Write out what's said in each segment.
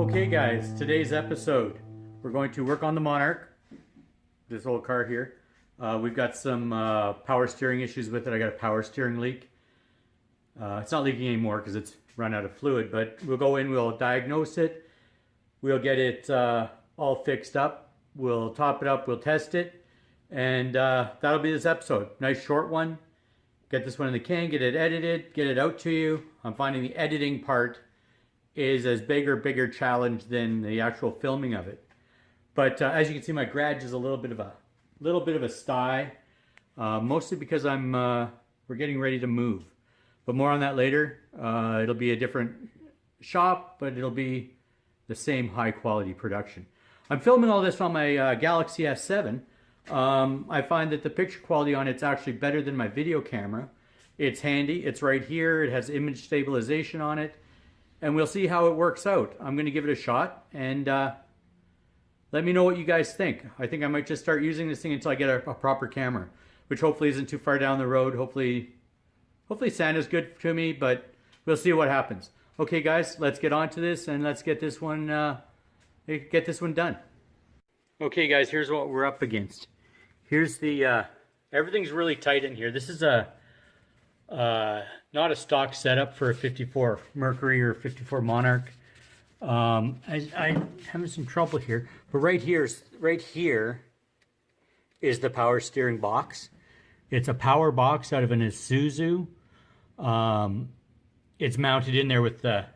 Okay guys, today's episode, we're going to work on the Monarch, this old car here. We've got some power steering issues with it. I got a power steering leak. It's not leaking anymore because it's run out of fluid, but we'll go in, we'll diagnose it, we'll get it all fixed up, we'll top it up, we'll test it, and that'll be this episode. Nice short one. Get this one in the can, get it edited, get it out to you. I'm finding the editing part is as bigger challenge than the actual filming of it. But as you can see, my garage is a little bit of a sty, mostly because we're getting ready to move. But more on that later. It'll be a different shop, but it'll be the same high quality production. I'm filming all this on my Galaxy S7. I find that the picture quality on it's actually better than my video camera. It's handy, it's right here, it has image stabilization on it, and we'll see how it works out. I'm going to give it a shot, and let me know what you guys think. I think I might just start using this thing until I get a proper camera, which hopefully isn't too far down the road. Hopefully Santa's good to me, but we'll see what happens. Okay guys, let's get on to this, and let's get this one done. Okay guys, here's what we're up against. Here's the, everything's really tight in here. This is not a stock setup for a 54 Mercury or 54 Monarch. I'm having some trouble here, but right here is the power steering box. It's a power box out of an Isuzu. It's mounted in there with a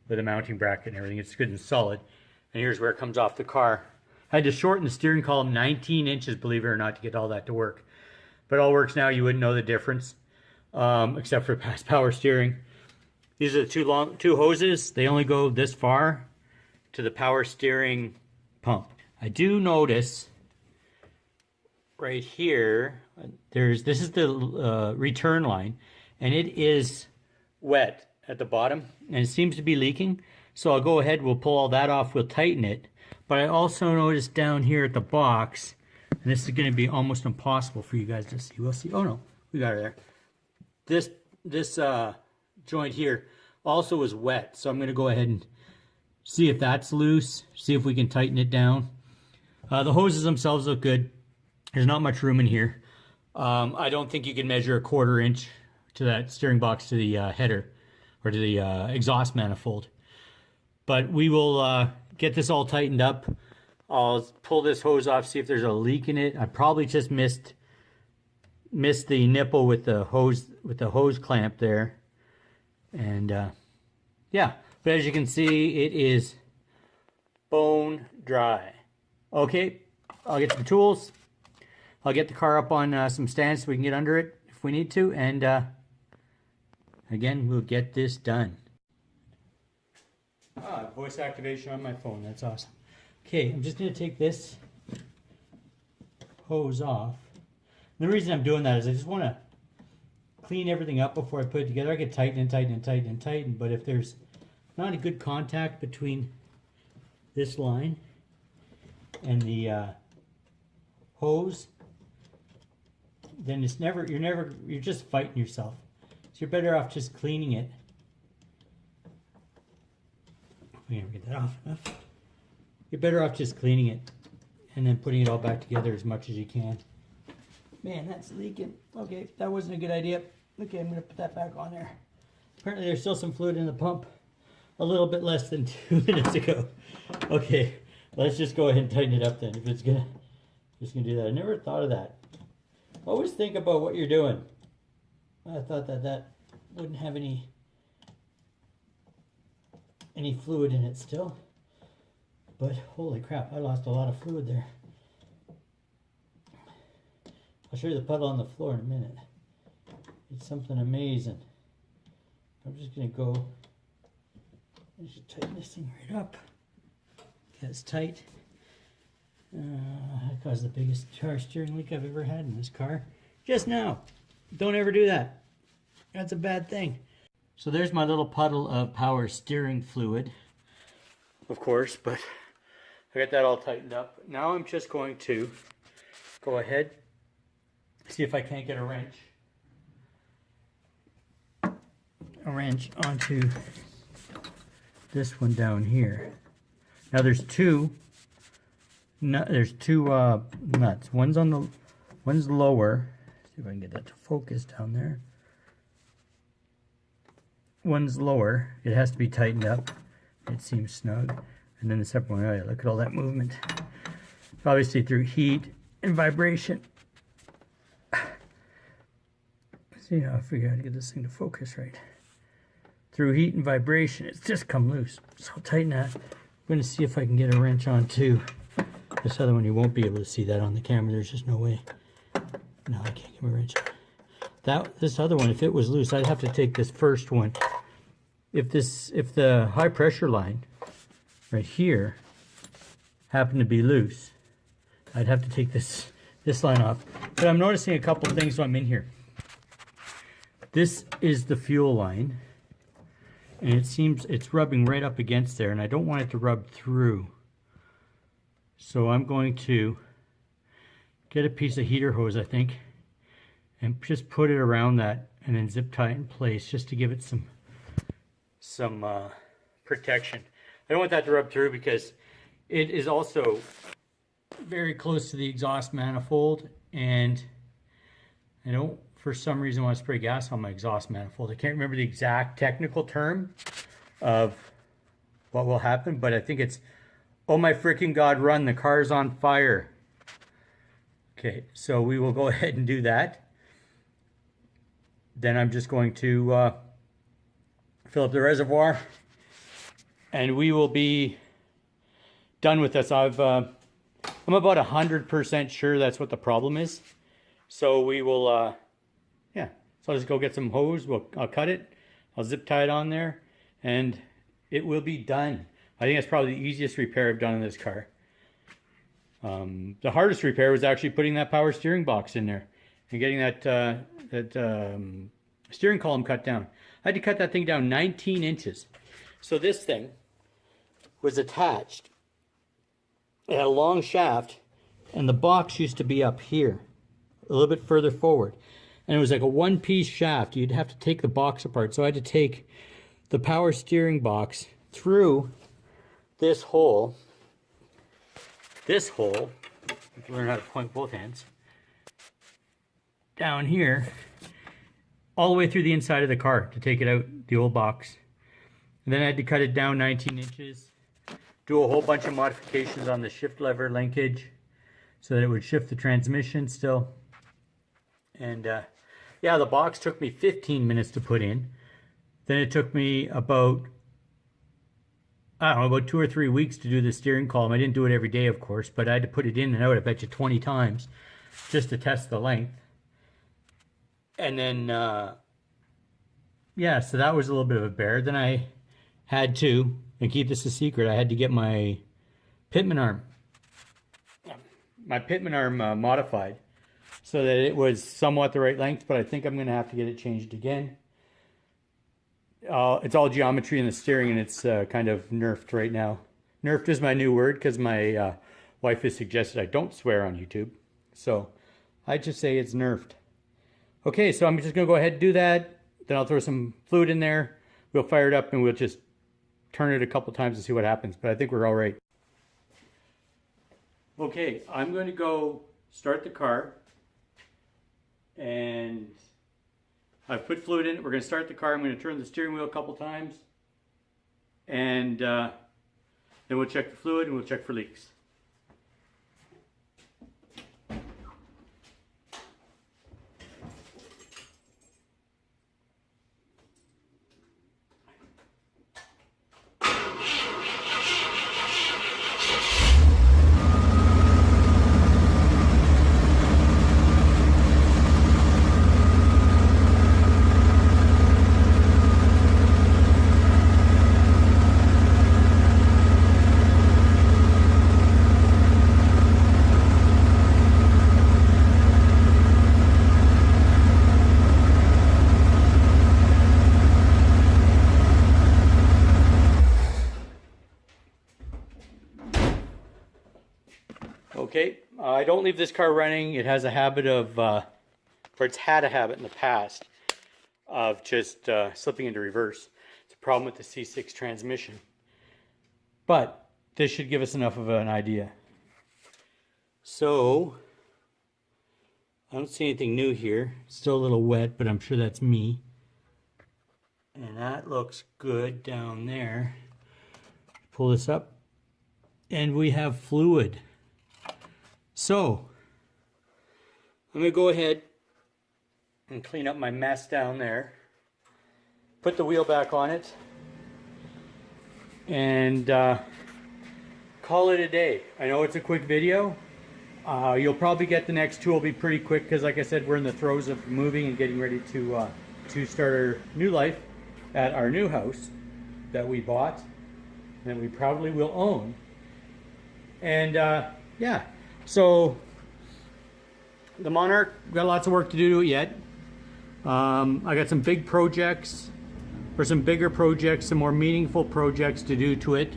mounting bracket and everything. It's good and solid. And here's where it comes off the car. I had to shorten the steering column 19 inches, believe it or not, to get all that to work. But it all works now. You wouldn't know the difference, except for past power steering. These are the two hoses. They only go this far to the power steering pump. I do notice right here, this is the return line, and it is wet at the bottom, and it seems to be leaking. So I'll go ahead, we'll pull all that off, we'll tighten it. But I also noticed down here at the box, and this is going to be almost impossible for you guys to see. We'll see. Oh no, we got it there. This joint here also is wet, so I'm going to go ahead and see if that's loose, see if we can tighten it down. The hoses themselves look good. There's not much room in here. I don't think you can measure a 1/4 inch to that steering box to the header or to the exhaust manifold. But we will get this all tightened up. I'll pull this hose off, see if there's a leak in it. I probably just missed the nipple with the hose clamp there. And yeah, but as you can see, it is bone dry. Okay, I'll get the tools. I'll get the car up on some stands so we can get under it if we need to, and again, we'll get this done. Voice activation on my phone, that's awesome. Okay, I'm just going to take this hose off. The reason I'm doing that is I just want to clean everything up before I put it together. I could tighten and tighten and tighten and tighten, but if there's not a good contact between this line and the hose, then you're just fighting yourself. So you're better off just cleaning it. We never get that off enough. You're better off just cleaning it and then putting it all back together as much as you can. Man, that's leaking. Okay, that wasn't a good idea. Okay, I'm going to put that back on there. Apparently there's still some fluid in the pump. A little bit less than 2 minutes ago. Okay, let's just go ahead and tighten it up then. If it's just gonna do that. I never thought of that. Always think about what you're doing. I thought that wouldn't have any fluid in it still. But holy crap, I lost a lot of fluid there. I'll show you the puddle on the floor in a minute. It's something amazing. I'm just going to go, I should tighten this thing right up. That's tight. That caused the biggest power steering leak I've ever had in this car. Just now. Don't ever do that. That's a bad thing. So there's my little puddle of power steering fluid, of course, but I got that all tightened up. Now I'm just going to go ahead, see if I can't get a wrench onto this one down here. Now there's two nuts. One's lower. Let's see if I can get that to focus down there. One's lower. It has to be tightened up. It seems snug. And then the separate one, oh yeah, look at all that movement. Obviously through heat and vibration. See how I figure out how to get this thing to focus right. Through heat and vibration, it's just come loose. So I'll tighten that. I'm going to see if I can get a wrench on too. This other one, you won't be able to see that on the camera. There's just no way. No, I can't get my wrench on. This other one, if it was loose, I'd have to take this first one. If the high pressure line right here happened to be loose, I'd have to take this line off. But I'm noticing a couple things while I'm in here. This is the fuel line, and it seems it's rubbing right up against there, and I don't want it to rub through. So I'm going to get a piece of heater hose, I think, and just put it around that and then zip tie it in place just to give it some protection. I don't want that to rub through because it is also very close to the exhaust manifold, and I don't for some reason want to spray gas on my exhaust manifold. I can't remember the exact technical term of what will happen, but I think it's, oh my freaking God, run, the car's on fire. Okay, so we will go ahead and do that. Then I'm just going to fill up the reservoir and we will be done with this. I'm about 100% sure that's what the problem is. So we will, yeah, so I'll just go get some hose. I'll cut it, I'll zip tie it on there, and it will be done. I think that's probably the easiest repair I've done in this car. The hardest repair was actually putting that power steering box in there and getting that steering column cut down. I had to cut that thing down 19 inches. So this thing was attached. It had a long shaft, and the box used to be up here, a little bit further forward. And it was like a one-piece shaft. You'd have to take the box apart. So I had to take the power steering box through this hole. This hole, you can learn how to point both hands, down here, all the way through the inside of the car to take it out, the old box. And then I had to cut it down 19 inches, do a whole bunch of modifications on the shift lever linkage so that it would shift the transmission still. And yeah, the box took me 15 minutes to put in. Then it took me about, I don't know, about 2 or 3 weeks to do the steering column. I didn't do it every day, of course, but I had to put it in and out, I bet you 20 times, just to test the length. And then, yeah, so that was a little bit of a bear. Then I had to, and keep this a secret, I had to get my pitman arm. Modified so that it was somewhat the right length, but I think I'm going to have to get it changed again. It's all geometry in the steering, and it's kind of nerfed right now. Nerfed is my new word because my wife has suggested I don't swear on YouTube. So I just say it's nerfed. Okay, so I'm just going to go ahead and do that. Then I'll throw some fluid in there. We'll fire it up and we'll just turn it a couple times to see what happens. But I think we're all right. Okay, I'm going to go start the car. And I've put fluid in it. We're going to start the car. I'm going to turn the steering wheel a couple times. And then we'll check the fluid and we'll check for leaks. Okay, I don't leave this car running. It has a habit of, or it's had a habit in the past of just slipping into reverse. It's a problem with the C6 transmission. But this should give us enough of an idea. So, I don't see anything new here. It's still a little wet, but I'm sure that's me. And that looks good down there. Pull this up. And we have fluid. So, I'm going to go ahead and clean up my mess down there. Put the wheel back on it. And call it a day. I know it's a quick video. You'll probably get the next two will be pretty quick because, like I said, we're in the throes of moving and getting ready to start our new life at our new house that we bought and we probably will own. And yeah, so the Monarch, got lots of work to do to it yet. I got some big projects, or some bigger projects, some more meaningful projects to do to it,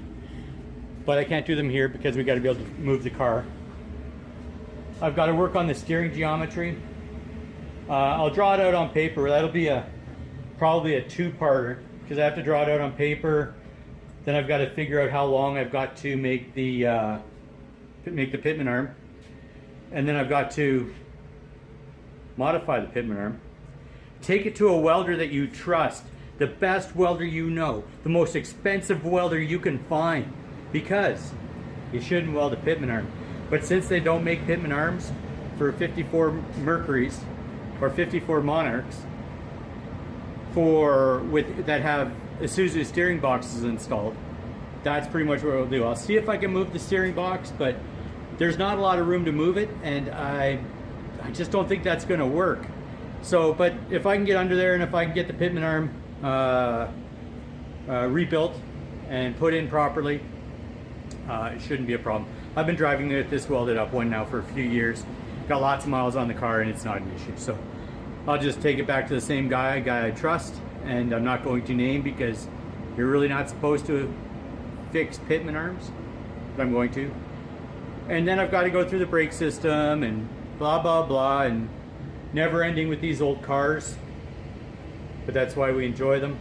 but I can't do them here because we got to be able to move the car. I've got to work on the steering geometry. I'll draw it out on paper. That'll be probably a two-parter because I have to draw it out on paper. Then I've got to figure out how long I've got to make the pitman arm, and then I've got to modify the pitman arm. Take it to a welder that you trust, the best welder you know, the most expensive welder you can find, because you shouldn't weld a pitman arm. But since they don't make pitman arms for 54 Mercuries or 54 Monarchs that have Isuzu steering boxes installed, that's pretty much what we'll do. I'll see if I can move the steering box, but there's not a lot of room to move it, and I just don't think that's going to work. So, but if I can get under there and if I can get the pitman arm rebuilt and put in properly, it shouldn't be a problem. I've been driving this welded up one now for a few years. Got lots of miles on the car and it's not an issue. So I'll just take it back to the same guy I trust, and I'm not going to name because you're really not supposed to fix pitman arms, but I'm going to. And then I've got to go through the brake system and blah blah blah, and never ending with these old cars, but that's why we enjoy them.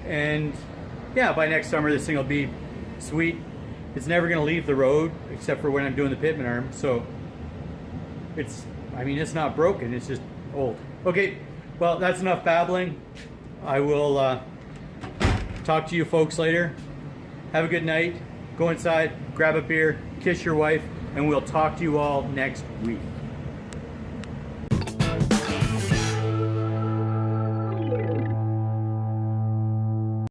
And yeah, by next summer this thing will be sweet. It's never going to leave the road except for when I'm doing the pitman arm, so it's not broken, it's just old. Okay, well, that's enough babbling. I will talk to you folks later. Have a good night. Go inside, grab a beer, kiss your wife, and we'll talk to you all next week.